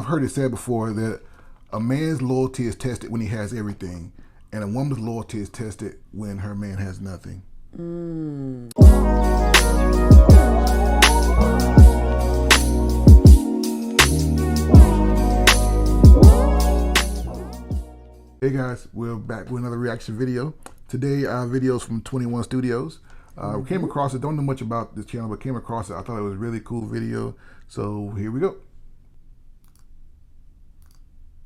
heard it said before that a man's loyalty is tested when he has everything, and a woman's loyalty is tested when her man has nothing. Hey guys, we're back with another reaction video. Today our video's from 21 Studios. Came across it, don't know much about this channel, but came across it. I thought it was a really cool video, so here we go.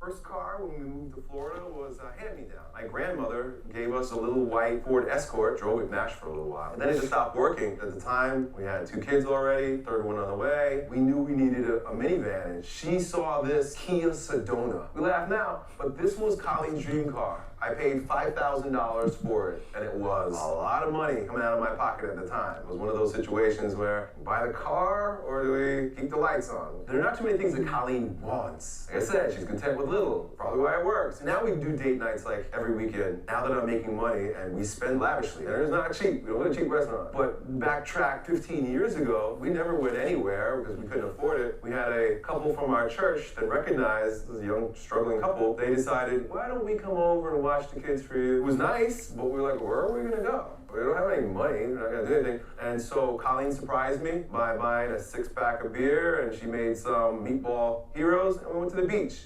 First car when we moved to Florida was a hand-me-down. My grandmother gave us a little white Ford Escort, drove it Nash for a little while. And then it just stopped working. At the time, we had 2 kids already, third one on the way. We knew we needed a minivan, and she saw this Kia Sedona. We laugh now, but this was Colleen's dream car. I paid $5,000 for it, and it was a lot of money coming out of my pocket at the time. It was one of those situations where, buy the car, or do we keep the lights on? There are not too many things that Colleen wants. Like I said, she's content with little, probably why it works. Now we do date nights like every weekend. Now that I'm making money, and we spend lavishly. Dinner's not cheap, we don't go to cheap restaurants. But backtrack 15 years ago, we never went anywhere because we couldn't afford it. We had a couple from our church that recognized, this young, struggling couple, they decided, why don't we come over and watch the kids for you? It was nice, but we were like, where are we gonna go? We don't have any money, we're not gonna do anything. And so Colleen surprised me by buying a 6-pack of beer, and she made some meatball heroes, and we went to the beach.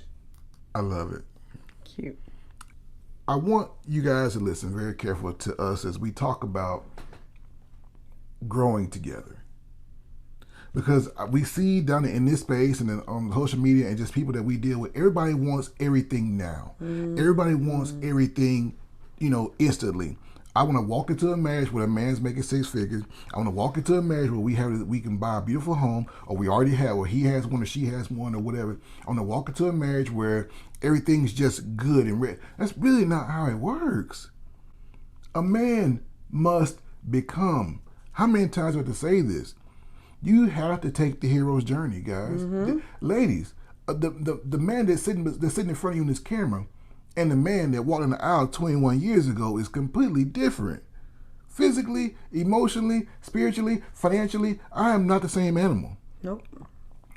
I love it. Cute. I want you guys to listen very carefully to us as we talk about growing together. Because we see down in this space and then on social media and just people that we deal with, everybody wants everything now. Everybody wants everything, you know, instantly. I want to walk into a marriage where a man's making 6 figures. I want to walk into a marriage where we can buy a beautiful home, or we already have, or he has one or she has one or whatever. I want to walk into a marriage where everything's just good and ready. That's really not how it works. A man must become. How many times do I have to say this? You have to take the hero's journey, guys. Ladies, the man that's sitting in front of you in this camera and the man that walked in the aisle 21 years ago is completely different. Physically, emotionally, spiritually, financially, I am not the same animal. Nope.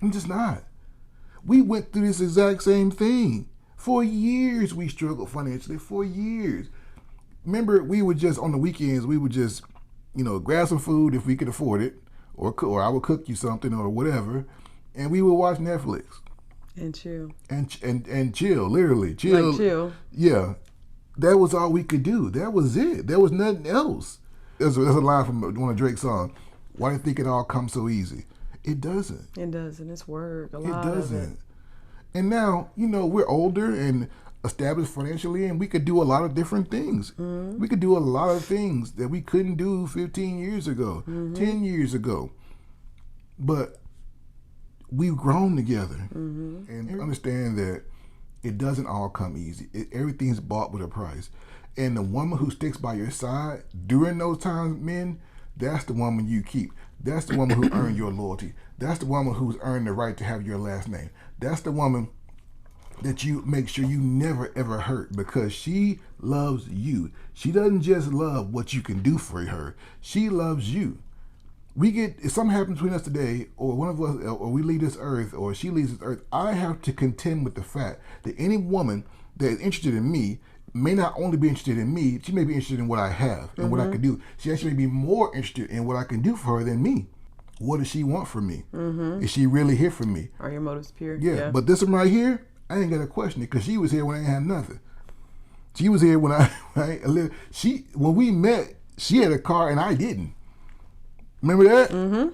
I'm just not. We went through this exact same thing. For years we struggled financially, for years. Remember, we would just, on the weekends, we would just, you know, grab some food if we could afford it, or I would cook you something or whatever, and we would watch Netflix. And chill. And chill, literally. Chill. Like chill. Yeah. That was all we could do. That was it. There was nothing else. There's a line from one of Drake's songs. Why do you think it all comes so easy? It doesn't. It doesn't. It's work. A lot It doesn't. of it. And now, you know, we're older and established financially, and we could do a lot of different things. We could do a lot of things that we couldn't do 15 years ago, 10 years ago. But we've grown together and understand that it doesn't all come easy. Everything's bought with a price. And the woman who sticks by your side during those times, men, that's the woman you keep. That's the woman who earned your loyalty. That's the woman who's earned the right to have your last name. That's the woman that you make sure you never ever hurt, because she loves you. She doesn't just love what you can do for her. She loves you. If something happens between us today, or one of us, or we leave this earth, or she leaves this earth, I have to contend with the fact that any woman that is interested in me may not only be interested in me, she may be interested in what I have and what I can do. She actually may be more interested in what I can do for her than me. What does she want from me? Is she really here for me? Are your motives pure? Yeah. But this one right here, I ain't got to question it, because she was here when I ain't had nothing. She was here when when we met, she had a car and I didn't. Remember that?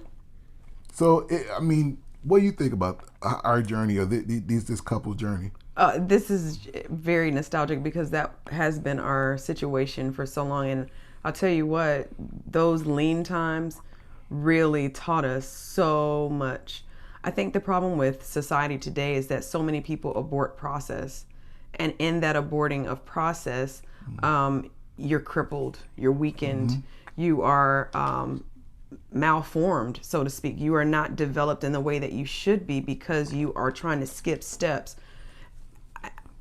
So, I mean, what do you think about our journey, or this couple's journey? This is very nostalgic, because that has been our situation for so long. And I'll tell you what, those lean times really taught us so much. I think the problem with society today is that so many people abort process. And in that aborting of process, you're crippled, you're weakened, you are malformed, so to speak. You are not developed in the way that you should be, because you are trying to skip steps.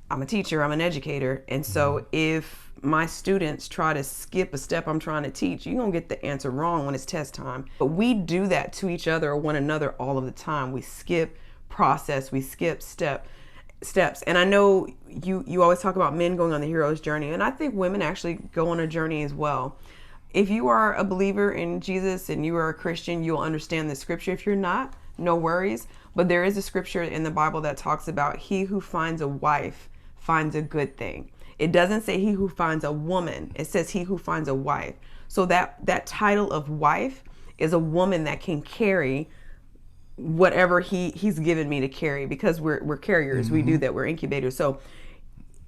I'm a teacher, I'm an educator, and so if my students try to skip a step I'm trying to teach, you're gonna get the answer wrong when it's test time. But we do that to each other or one another all of the time. We skip process. We skip steps. And I know you always talk about men going on the hero's journey, and I think women actually go on a journey as well. If you are a believer in Jesus and you are a Christian, you'll understand the scripture. If you're not, no worries. But there is a scripture in the Bible that talks about he who finds a wife finds a good thing. It doesn't say he who finds a woman. It says he who finds a wife. So that title of wife is a woman that can carry whatever he's given me to carry, because we're carriers. We do that. We're incubators. So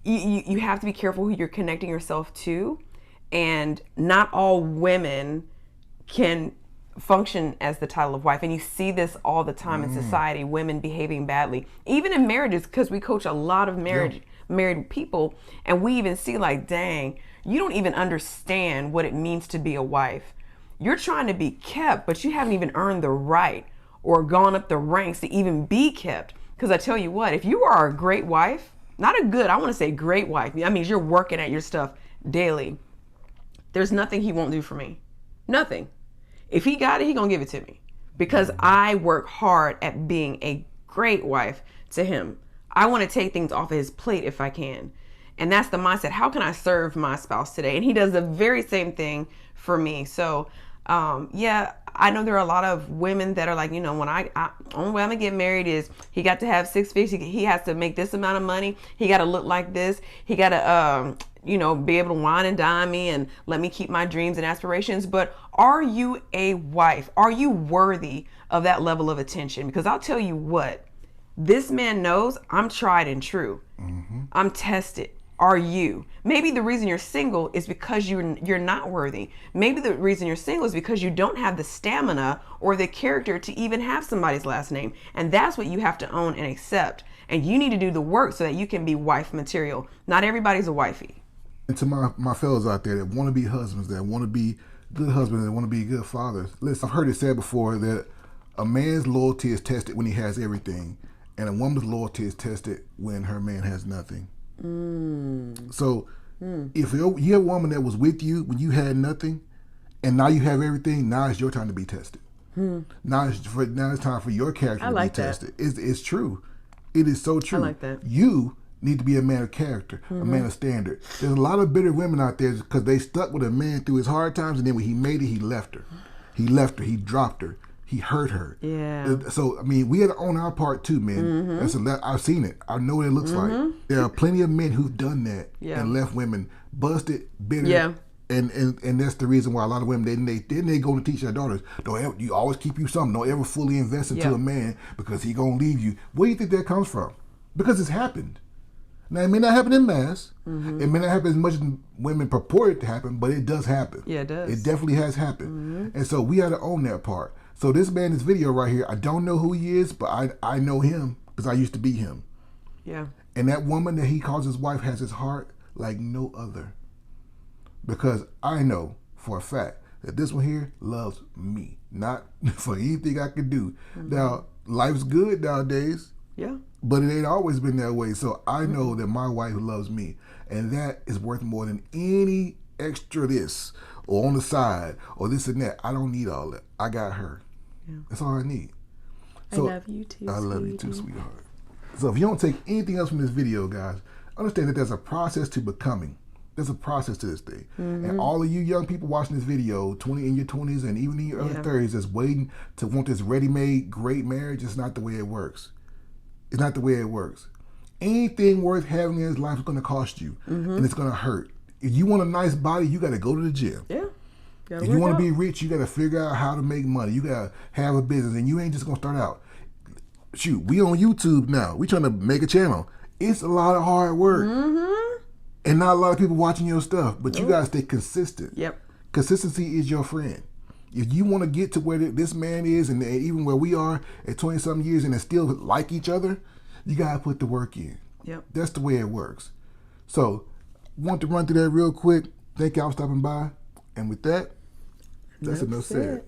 you have to be careful who you're connecting yourself to, and not all women can function as the title of wife. And you see this all the time in society, women behaving badly, even in marriages, because we coach a lot of married people, and we even see like, dang, you don't even understand what it means to be a wife. You're trying to be kept, but you haven't even earned the right or gone up the ranks to even be kept. Because I tell you what, if you are a great wife, not a good, I want to say great wife, I mean, you're working at your stuff daily, there's nothing he won't do for me. Nothing. If he got it, he gonna give it to me, because I work hard at being a great wife to him. I want to take things off of his plate if I can. And that's the mindset. How can I serve my spouse today? And he does the very same thing for me. So yeah, I know there are a lot of women that are like, you know, when only way I'm gonna get married is he got to have 6 figures. He has to make this amount of money. He got to look like this. He got to, be able to wine and dine me and let me keep my dreams and aspirations. But are you a wife? Are you worthy of that level of attention? Because I'll tell you what, this man knows I'm tried and true. I'm tested. Are you? Maybe the reason you're single is because you're not worthy. Maybe the reason you're single is because you don't have the stamina or the character to even have somebody's last name. And that's what you have to own and accept. And you need to do the work so that you can be wife material. Not everybody's a wifey. And to my fellas out there that want to be husbands, that want to be good husbands, that want to be good fathers, listen, I've heard it said before that a man's loyalty is tested when he has everything, and a woman's loyalty is tested when her man has nothing. So if you're a woman that was with you when you had nothing, and now you have everything, now it's your time to be tested. Now it's time for your character to be tested. It's true. It is so true. I like that. You need to be a man of character, a man of standard. There's a lot of bitter women out there because they stuck with a man through his hard times, and then when he made it, he left her. He dropped her. He hurt her. Yeah. So, I mean, we had to own our part too, man. I've seen it. I know what it looks like. There are plenty of men who've done that and left women busted, bitter. Yeah. And that's the reason why a lot of women, they go to teach their daughters, you always keep you something. Don't ever fully invest into a man because he gonna leave you. Where do you think that comes from? Because it's happened. Now, it may not happen in mass. It may not happen as much as women purport it to happen, but it does happen. Yeah, it does. It definitely has happened. And so we had to own that part. So this man, this video right here, I don't know who he is, but I know him because I used to be him. Yeah. And that woman that he calls his wife has his heart like no other. Because I know for a fact that this one here loves me, not for anything I could do. Now, life's good nowadays. Yeah. But it ain't always been that way. So I know that my wife loves me, and that is worth more than any extra this or on the side or this and that. I don't need all that. I got her. Yeah. That's all I need. So, I love you too, I love you too, sweetheart. So if you don't take anything else from this video, guys, understand that there's a process to becoming. There's a process to this thing. And all of you young people watching this video, in your 20s and even in your early 30s, that's waiting to want this ready-made great marriage, it's not the way it works. It's not the way it works. Anything worth having in this life is going to cost you, and it's going to hurt. If you want a nice body, you got to go to the gym. Yeah. If you want to be rich, you got to figure out how to make money. You got to have a business, and you ain't just going to start out. Shoot, we on YouTube now. We trying to make a channel. It's a lot of hard work, and not a lot of people watching your stuff. But you got to stay consistent. Yep. Consistency is your friend. If you want to get to where this man is, and even where we are at 20-something years, and still like each other, you got to put the work in. Yep. That's the way it works. So, want to run through that real quick. Thank y'all for stopping by. And with that, that's enough said.